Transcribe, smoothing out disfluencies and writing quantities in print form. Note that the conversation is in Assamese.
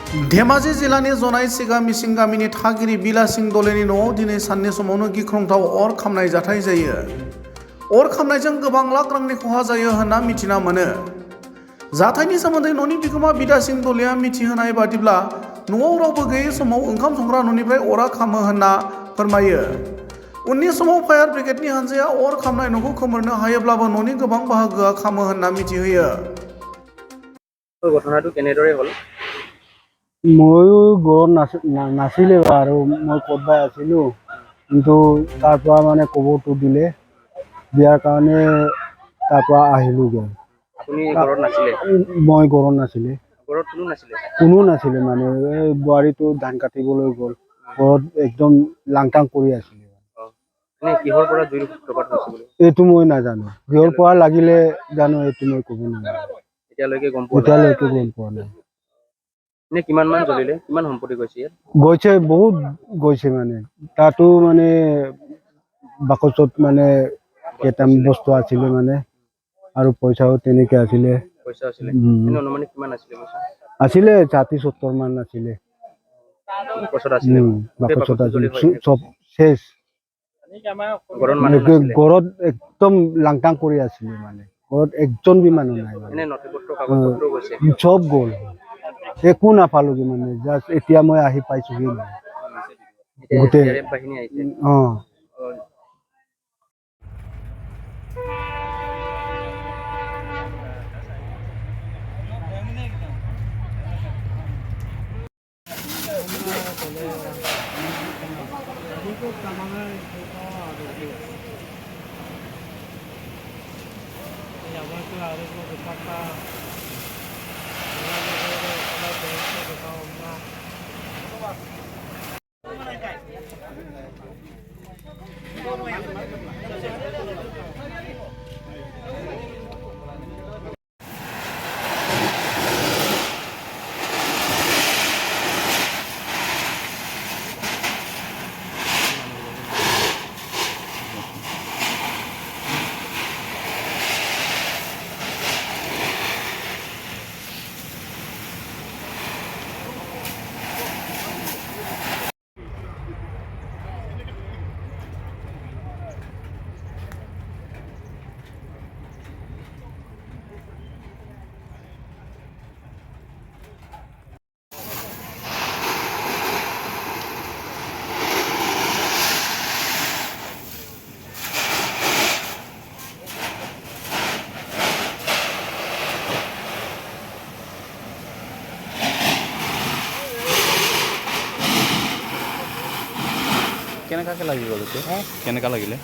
धेमाजि जिल्लानि जनाय सिगा मिसिं गामिनि थागिरि बिलासिं दलेनि न'आव दिनै साननि समावनो गिख्रंथाव अर खामनाय जाथाय जायो। अर खामनायजों गोबां लाख रांनि खहा जायो होनना मिथिना मोनो। जाथायनि सोमोन्दै न'नि बिगोमा बिदासिं दलेया मिथिहोनाय बादिब्ला न'आव रावबो गैयै समाव ओंखाम संग्रा न'निफ्राय अरा खामो होनना फोरमायो। उननि समाव फायार ब्रिगेडनि हानजाया अर खामनाय न'खौ खोमोरनो हायोब्लाबो न'नि गोबां बाहागोआ खामो होनना मिथिहोयो। ঘটনাটো কেনেদৰে হ'ল? ময়ো ঘৰত নাছিলে আৰু মই ক'ৰবাত আছিলোঁ, কিন্তু তাৰ পৰা মানে খবৰটো দিলে, দিয়াৰ কাৰণে তাৰ পৰা আহিলোঁগৈ। আপুনি ঘৰত নাছিলে? মই ঘৰত নাছিলে। ঘৰত কোনো নাছিলে? কোনো নাছিলে মানে এই বোৱাৰীটো ধান কাটিবলৈ গ'ল, ঘৰত একদম লাংটাং কৰি আছিলে। কিহৰ পৰা জুইৰ সূত্ৰপাত হৈছে বুলি? এইটো মই নাজানো, কিহৰ পৰা লাগিলে জানো এইটো মই ক'ব নোৱাৰো। এতিয়ালৈকে গম পোৱা নাই? এতিয়ালৈকে গম পোৱা নাই। কিমান মান জ্বলিলে? কিমান সম্পত্তি গৈছে ইয়াত? গৈছে, বহুত গৈছে মানে। তাতো মানে বাকচত মানে কেইটামান বস্তু আছিলে মানে, আৰু পইচাও তেনেকে আছিলে। পইচা আছিলে? অনুমানিক কিমান আছিলে পইচা? আছিলে 60-70 মান আছিলে। বাকচত আছিলে? বাকচত আছিলে, চব শেষ। ঘৰত একদম লাংটাং কৰি আছিলে মানে, ঘৰত একজন বি মানুহ নাই মানে। চব গ'ল, একো নাপালোগে মানে। জাষ্ট এতিয়া মই আহি পাইছোহি মানে গোটেই। কেনেকাকে লাগি গ'ল এতিয়া? কেনেকা লাগিলে?